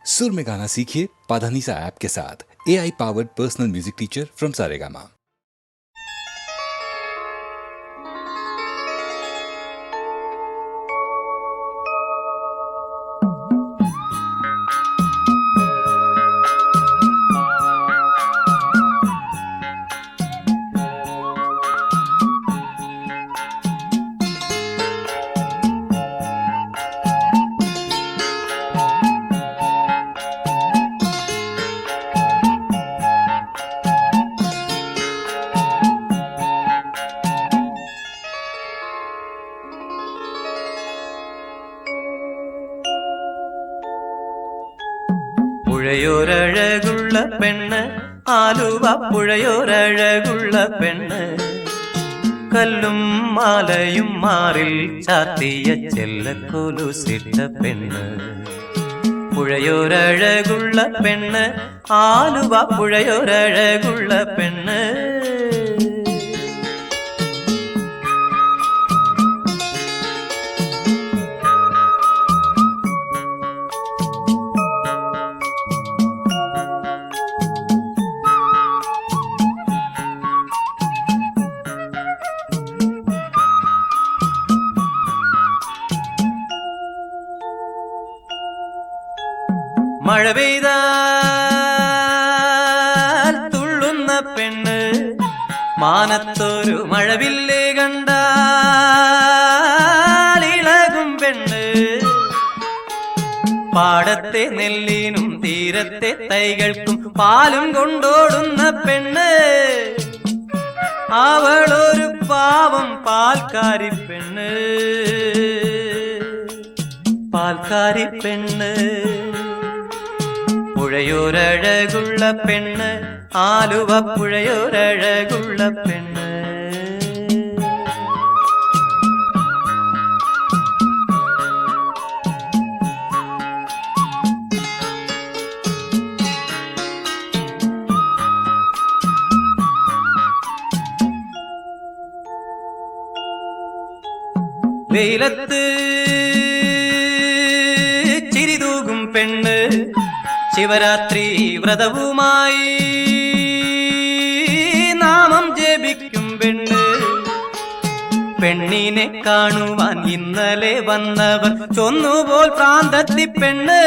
सुर में गाना सीखिए पाधानीसा ऐप के साथ। AI powered personal music teacher from Saregama. പുഴയോരഴകുള്ള പെണ്ണ്, ആലുവ പുഴയോരഴകുള്ള പെണ്ണ്, കല്ലും മാലയും മാറിൽ ചാത്തിയ ചെല്ലക്കൊലുസിട്ട പെണ്ണ്. പുഴയോരഴകുള്ള പെണ്ണ്, ആലുവ പുഴയോരഴകുള്ള പെണ്ണ്. മഴ പെയ്താൽ തുള്ളുന്ന പെണ്ണ്, മാനത്തൊരു മഴവില്ലേ കണ്ടാൽ ഇളകും പെണ്ണ്. പാടത്തെ നെല്ലിനും തീരത്തെ തൈകൾക്കും പാലും കൊണ്ടോടുന്ന പെണ്ണ്, അവളൊരു പാവം പാൽക്കാരി പെണ്ണ്, പാൽക്കാരി പെണ്ണ്. പുഴയോരഴകുള്ള പെണ്ണ്, ആലുവ പുഴയോരഴകുള്ള പെണ്ണ്. വെയിലത്ത് ചിരിതൂകും പെണ്ണ്, ശിവരാത്രി വ്രതവുമായി നാമം ജപിക്കും പെണ്ണ്. പെണ്ണിനെ കാണുവാൻ ഇന്നലെ വന്നവർ ചൊന്നുപോൽ പ്രാന്തത്തി പെണ്ണ്,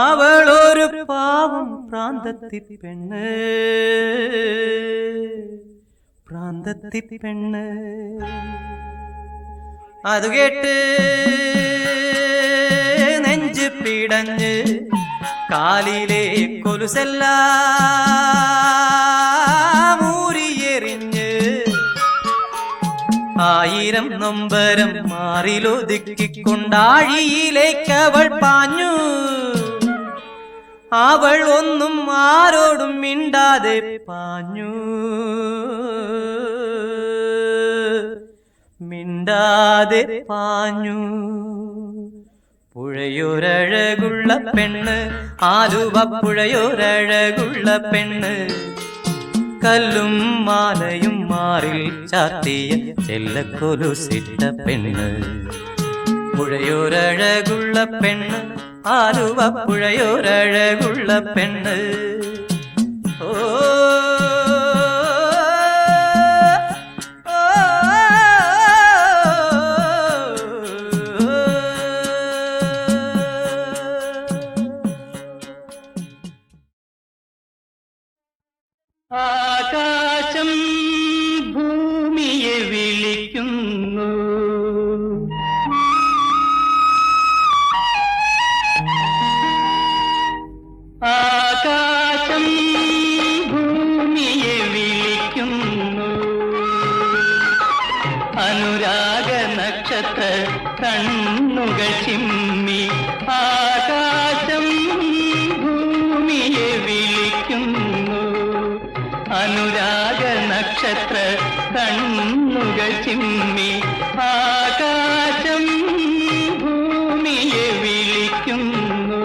അവളൊരു പാവം പ്രാന്തത്തി പെണ്ണ്, പ്രാന്തത്തി പെണ്ണ്. അത് കേട്ട് നെഞ്ച് പിടഞ്ഞ് കാലിലെ കൊലുസെല്ലാം ഊരിയെറിഞ്ഞ്, ആയിരം നൊമ്പരം മാറിലൊതുക്കിക്കൊണ്ടാഴിയിലേക്കവൾ പാഞ്ഞു. അവൾ ഒന്നും ആരോടും മിണ്ടാതെ പാഞ്ഞു, മിണ്ടാതെ പാഞ്ഞു. പുഴയോരഴകുള്ള പെണ്ണ്, ആലുവ പുഴയോരഴകുള്ള പെണ്ണ്, കല്ലും മാലയും മാറിൽ ചാത്തിയ ചെല്ലക്കൊലുസിട്ട പെണ്ണ്. പുഴയോരഴകുള്ള പെണ്ണ്, ആലുവ പുഴയോരഴകുള്ള പെണ്ണ്. ഓ ആകാശം ഭൂമിയെ വിളിക്കുന്നു, ആകാശം ഭൂമിയെ വിളിക്കുന്നു. അനുരാഗ നക്ഷത്ര കണ്ണുകൾ ചിമ്മി, ആകാശം ഭൂമിയെ വിളിക്കുന്നു. അനുരാഗ നക്ഷത്ര കണ്ണുകൾ ചിമ്മി, ആകാശം ഭൂമിയെ വിളിക്കുന്നു.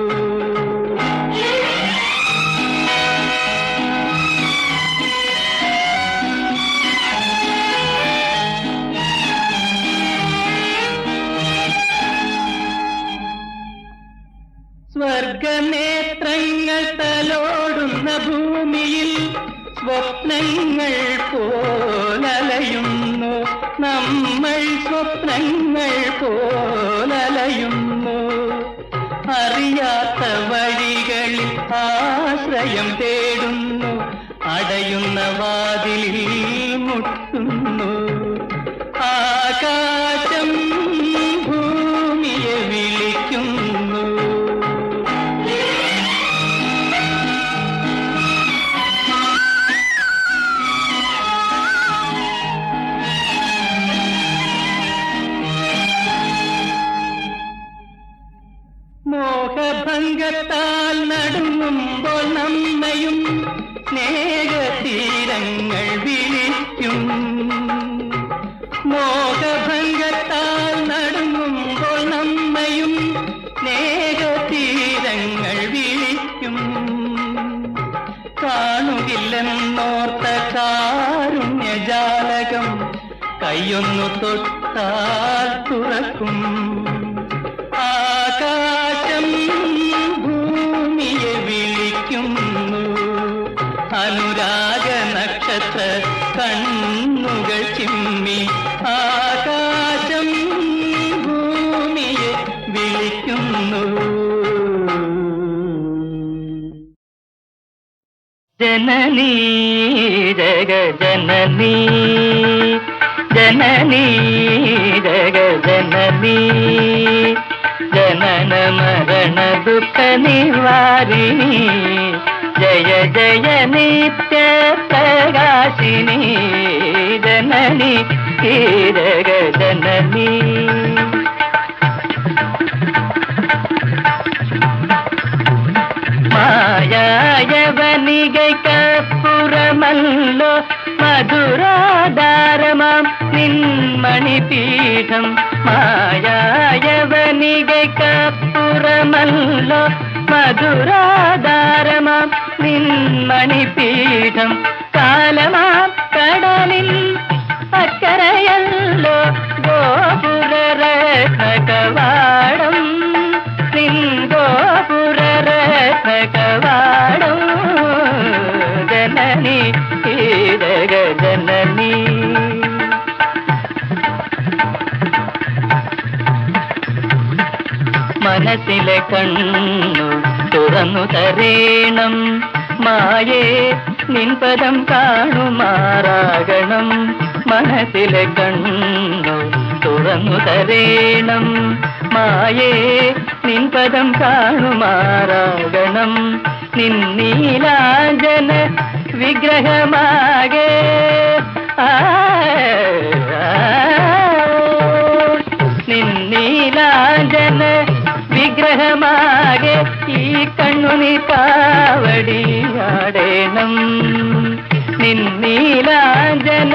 സ്വർഗനേത്രങ്ങൾ തലോടുന്ന ഭൂമിയിൽ സ്വപ്നങ്ങൾ പോലലയുന്നു, നമ്മൾ സ്വപ്നങ്ങൾ പോലലയുന്നു. അറിയാത്ത വഴികളിൽ ആശ്രയം തേടുന്നു, അടയുന്ന വാതിലിൽ മുട്ടുന്നു. ആകാശം ഭൂമിയെ വിളിക്കുന്നു. മോഹഭംഗത്താൽ നടുങ്ങുമ്പോൾ നമ്മയും സ്നേഹതീരങ്ങൾ വിളിക്കും. മോഹഭംഗത്താൽ നടുങ്ങുമ്പോൾ നമ്മയും സ്നേഹതീരങ്ങൾ വിളിക്കും. കാണുകില്ലെന്നോർത്ത കാരുണ്യജാലകം കൈയൊന്നു തൊട്ടാൽ തുറക്കും. ആകാശം ഭൂമിയെ വിളിക്കുന്നു. അനുരാഗ നക്ഷത്ര കണ്ണുകൾ ചിമ്മി ആകാശം ഭൂമിയെ വിളിക്കുന്നു. ജനനീ ജഗജനനീ, ജനനീ ജഗജനനീ, ജനന മരണ ദുഃഖ നിവാരിണി, ജയ ജയ നിത്യ പ്രകാശിനി, ജനനി ജഗജനനി. മായായവനികൈക്കപ്പുറമല്ലോ മധുരാധാരമാം നിന്മണിപീഠം. മായായവനികൈക്കപ്പുറമല്ലോ മധുരാധാരമാം നിന്മണിപീഠം. കാലമാം കടലിൽ അക്കരയല്ലോ ഗോപുരരത്നകവാടം, നിൻ ഗോപുരരത്നകവാടം. ജനനി ജഗജനനി. മനസ്സിലെ കണ്ണു തുറന്നു തരേണം, മായേ നിൻപദം കാണുമാറാകണം. മനസ്സിലെ കണ്ണു തുറന്നു തരേണം, മായേ നിൻപദം കാണുമാറാകണം. നിന്നീലാഞ്ജന വിഗ്രഹമാകെ നിന്നീലാഞ്ജന വിഗ്രഹമാകെ ഈ കണ്ണുനി കാവടിയാടേണം. നിന്നീലാഞ്ജന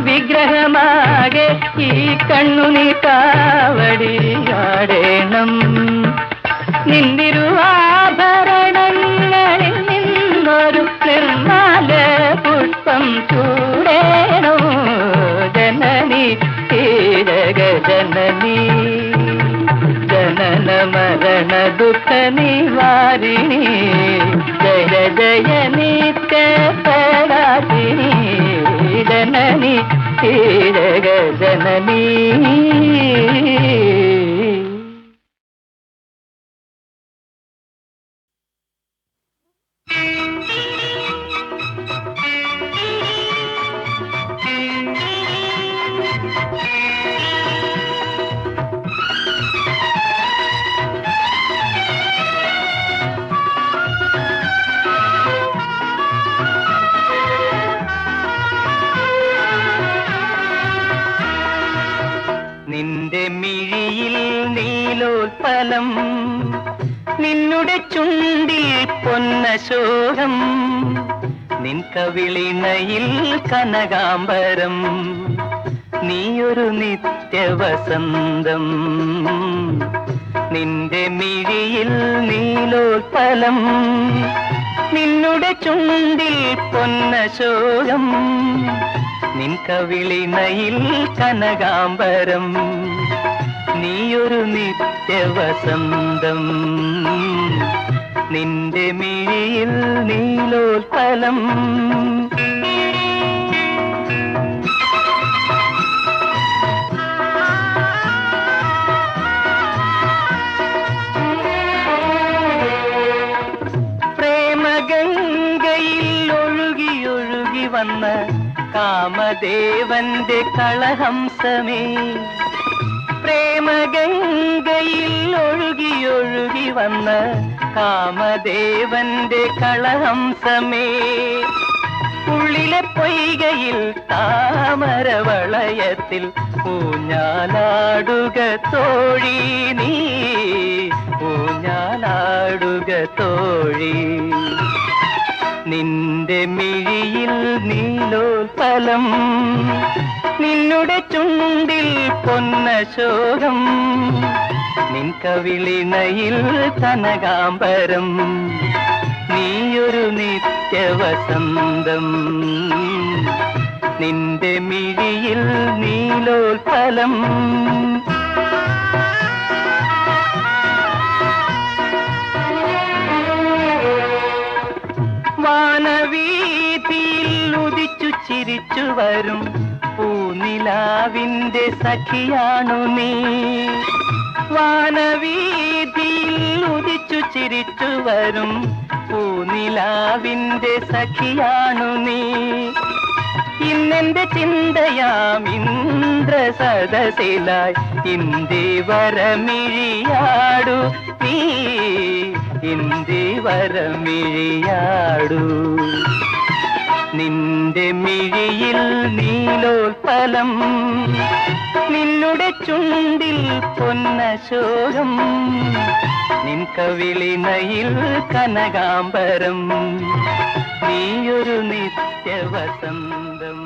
വിഗ്രഹമാകെ ഈ കണ്ണുനി കാവടിയാടേണം. നിന്തിരുവാഭരണങ്ങളിൽ നിന്നൊരു നിർമ്മല പുഷ്പം ചൂടേണോ. ജനനി ജഗജനനി, ജനന മരണ ദുഃഖ നിവാരിണി, ജയ ജയ നിത്യ പ്രകാശിനി, ജനനി ജഗജനനി. നിന്റെ മിഴിയിൽ നീലോത്പലം, നിന്നുടെ ചുണ്ടിൽ പൊന്നശോകം, നിൻ കവിളിണയിൽ കനകാംബരം, നീയൊരു നിത്യവസന്തം. നിന്റെ മിഴിയിൽ നീലോത്പലം, നിന്നുടെ ചുണ്ടിൽ പൊന്നശോകം, നിൻ കവിളിണയിൽ കനകാംബരം, നീയൊരു നിത്യവസന്തം. നിന്റെ മിഴിയിൽ നീലോൽപ്പലം. പ്രേമഗംഗയിൽ ഒഴുകി ഒഴുകി വന്ന കാമദേവന്റെ കളഹംസമേ, പ്രേമഗംഗയിൽ ഒഴുകി ഒഴുകി വന്ന കാമദേവന്റെ കളഹംസമേ, ഉള്ളിലെ പൊയ്കയിൽ താമരവളയത്തിൽ ഊഞ്ഞാലാടുക തോഴി നീ, ഊഞ്ഞാലാടുക തോഴി. നിന്റെ മിഴിയിൽ നീലോൽപ്പലം, നിന്നുടെ ചുണ്ടിൽ പൊന്നശോകം, നിൻ കവിളിണയിൽ കനകാംബരം, നീയൊരു നിത്യവസന്തം. നിന്റെ മിഴിയിൽ നീലോൽപ്പലം. വാനവീതിയിൽ ഉദിച്ചു ചിരിച്ചു വരും പൂനിലാവിന്റെ സഖിയാണു നീ, വാനവീതിയിൽ ഉദിച്ചു ചിരിച്ചു വരും പൂനിലാവിന്റെ സഖിയാണു നീ. ഇന്നെന്റെ ചിന്തയാം ഇന്ദ്രസദസിലായി ഇന്ദിവരമിഴിയാടു നീ, ഇന്ദിവരമിഴിയാടു. നിന്റെ മിഴിയിൽ നീലോൽപ്പലം, നിന്നുടെ ചുണ്ടിൽ പൊന്നശോകം, നിൻ കവിളിണയിൽ കനകാംബരം, നീയൊരു നിത്യവസന്തം.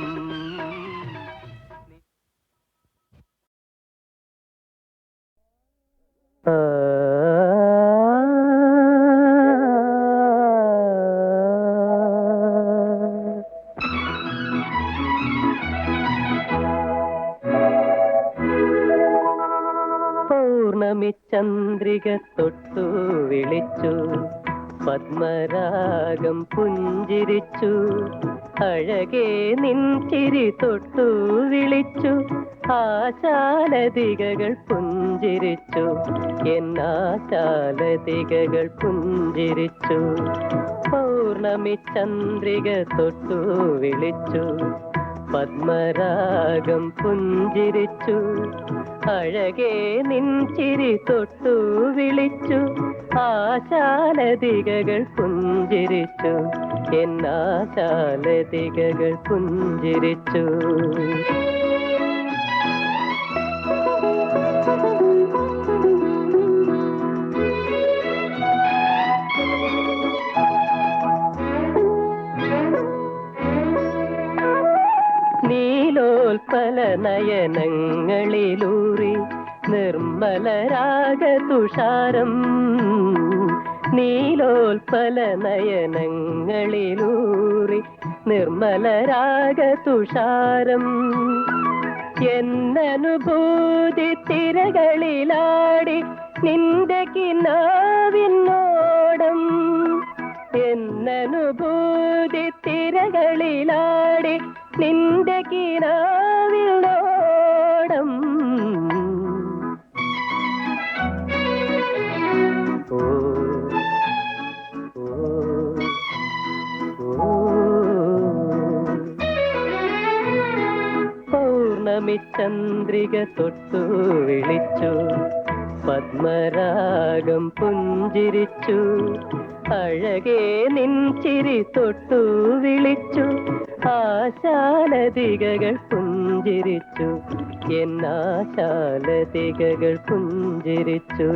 പൗർണമി ചന്ദ്രിക തൊട്ടു വിളിച്ചു, പത്മരാഗം പുഞ്ചിരിച്ചു, അഴകേ നിൻ ചിരി തൊട്ടു വിളിച്ചു, ആശാലതികകൾ പുഞ്ചിരിച്ചു, എന്നാശാലതികകൾ പുഞ്ചിരിച്ചു. പൗർണമി ചന്ദ്രിക തൊട്ടു വിളിച്ചു, പത്മരാഗം പുഞ്ചിരിച്ചു, അഴകേ നിൻ ചിരി തൊട്ടു വിളിച്ചു, ആശാലതികകൾ പുഞ്ചിരിച്ചു, എന്നാശാലതികകൾ പുഞ്ചിരിച്ചു. നീലോൽപ്പല നയനങ്ങളിലൂറി നിർമ്മലരാഗ തുഷാരം, നീലോൽപ്പല നയനങ്ങളിലൂറി നിർമ്മലരാഗ തുഷാരം, എന്നനുഭൂതി തിരകളിലാടി നിന്റെ കിനാവിനോടം, എന്നനുഭൂതി തിരകളിലാടി നിന്റെ കിനാവിനോടം. ഓ ഓ ഓ പൗർണമി ചന്ദ്രിക തൊട്ടു വിളിച്ചു, പത്മരാഗം പുഞ്ചിരിച്ചു, അഴകേ നിൻ ചിരി തൊട്ടു വിളിച്ചു, ആശാലതികകൾ പുഞ്ചിരിച്ചു, എന്നാശാലതികകൾ പുഞ്ചിരിച്ചു.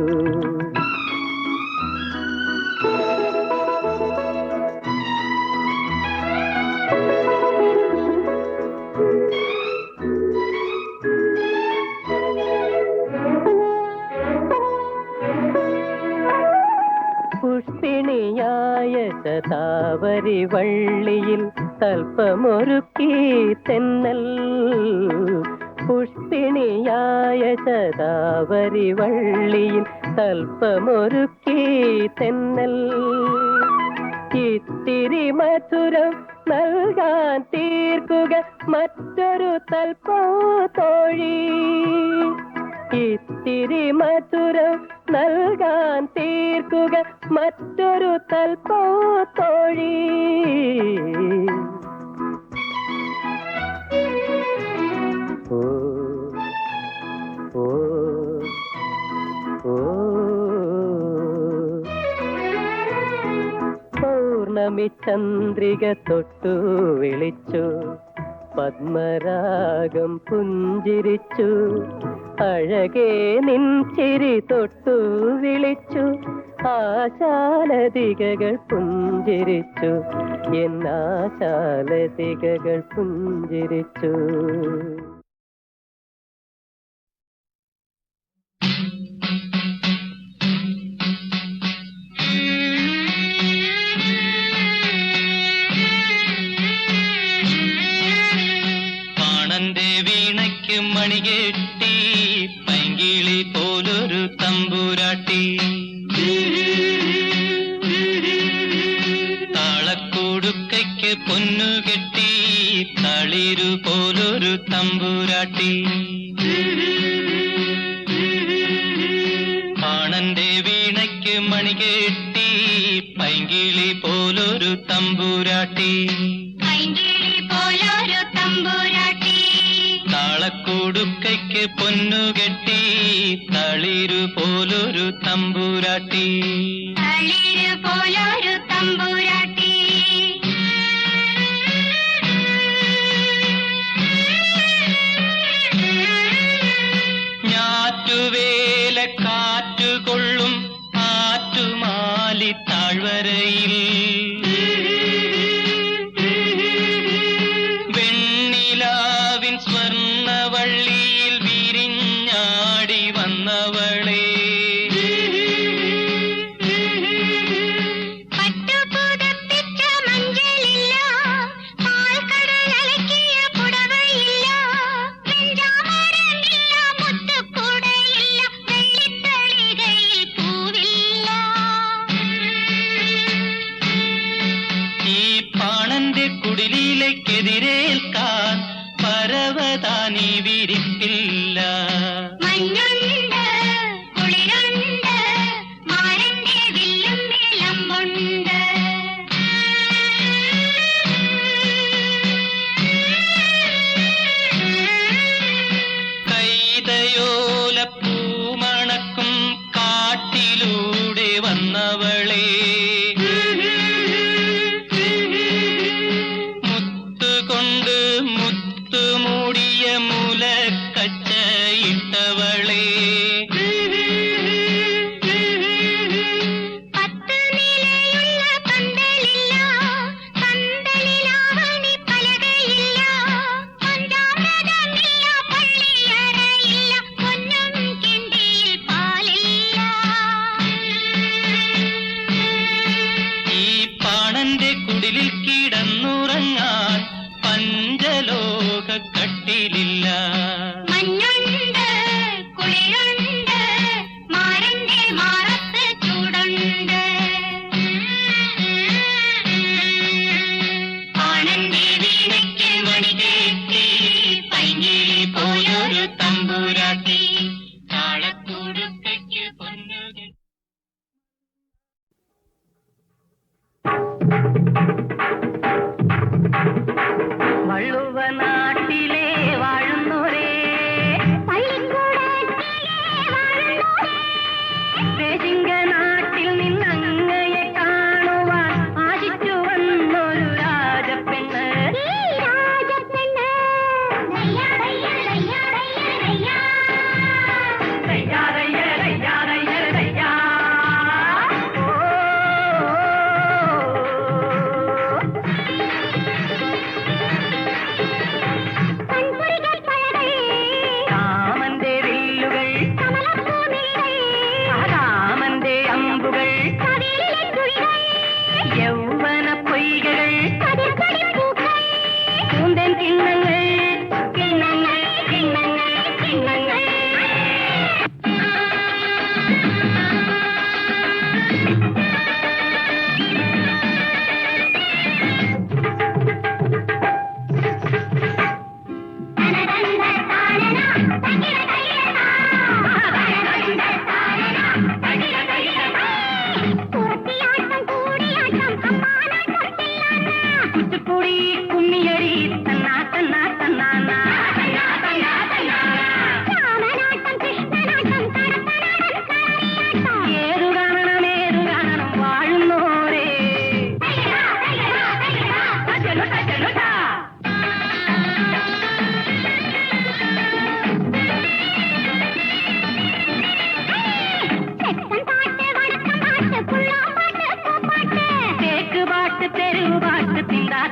പുഷ്പിണിയായ ശതാവരി വള്ളിയിൽ തൽപ്പമൊരുക്കി തെന്നൽ, പുഷ്പിണിയായ ശതാവരി വള്ളിയിൽ തൽപ്പമൊരുക്കി തെന്നൽ. ഇത്തിരി മധുരം നൽകാൻ തീർക്കുക മറ്റൊരു തൽപ്പോ തോഴി. ഇത്തിരി മധുരം നൽകാൻ തീർക്കുക മറ്റൊരു തൽപ്പോ തോഴി. ഓ ഓ ഓ പൗർണമി ചന്ദ്രിക തൊട്ടു വിളിച്ചു, പത്മരാഗം പുഞ്ചിരിച്ചു, അഴകേ നിൻ ചിരി തൊട്ടു വിളിച്ചു, ആശാലതികകൾ പുഞ്ചിരിച്ചു, എന്നാശാലതികകൾ പുഞ്ചിരിച്ചു. വീണയ്ക്ക് മണികെട്ടി പൈങ്കിളി പോലൊരു തമ്പുരാട്ടി, താളക്കൊടുക്കയ്ക്ക് പൊന്നുകെട്ടി തളിരു പോലൊരു തമ്പുരാട്ടി. പാണന്റെ വീണയ്ക്ക് മണികെട്ടി പൈങ്കിളി പോലൊരു തമ്പുരാട്ടി, താളക്കൊടുക്കയ്ക്ക് പൊന്നുകെട്ടി തളിരു പോലൊരു തമ്പുരാട്ടി. ഞാറ്റുവേല കാറ്റുകൊള്ളും ആറ്റുമാലി താഴ്വരയിൽ, വെണ്ണിലാവിൻ സ്വർണവള്ളിയിൽ വിരിഞ്ഞാടി വന്നവളെ, കുടിലേക്കെതിരേൽക്കാൻ പരവതാനി വിരിപ്പില്ല. കൈതയോല പൂമണക്കും കാട്ടിലൂടെ വന്നവളെ, മുത്തുമൂടിയ മുലക്കച്ചയിട്ടവളെ, ഈ പാണന്റെ കുടിലിൽ കിടന്നുറങ്ങാൻ പഞ്ചലോക കട്ടിലില്ല. ആനന്ദി വീണയ്ക്ക് മണികെട്ടി പൈങ്കിളി പോലൊരു തമ്പുരാട്ടി, താളക്കൊടുക്കയ്ക്ക് പൊന്നുകെട്ടി. വള്ളുവനാട്ടിലെ വാഴുന്നോരേ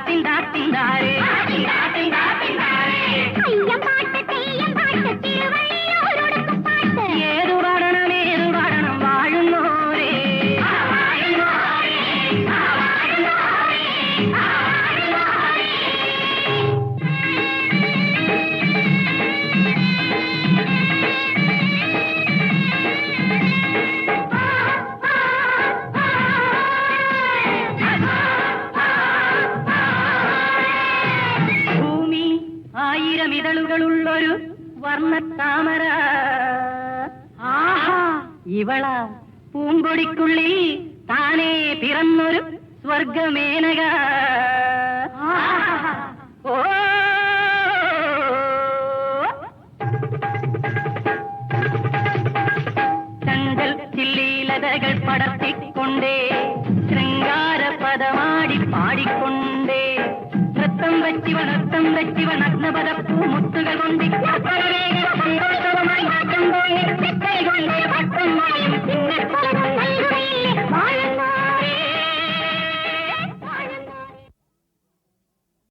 തിന്താരേ ഏതു പാടണം വാഴുന്നോരേ ഭൂമി ആയിരം ഇതളുകളുള്ളൊരു വർണ്ണത്താമര ആഹാ ഇവള പൂമ്പൊടിക്കുള്ളിൽ താനേ പിറന്നൊരു സ്വർഗമേനക ആഹാ. ഓ ചഞ്ചൽ ചില്ലീലതകൾ പടർത്തിക്കൊണ്ടേ ശൃംഗാര പദമാടി പാടിക്കൊണ്ടേ നൃത്തം വെച്ചിവ നഗ്നപദപ്പൂ മുത്തുകൾ കൊണ്ടി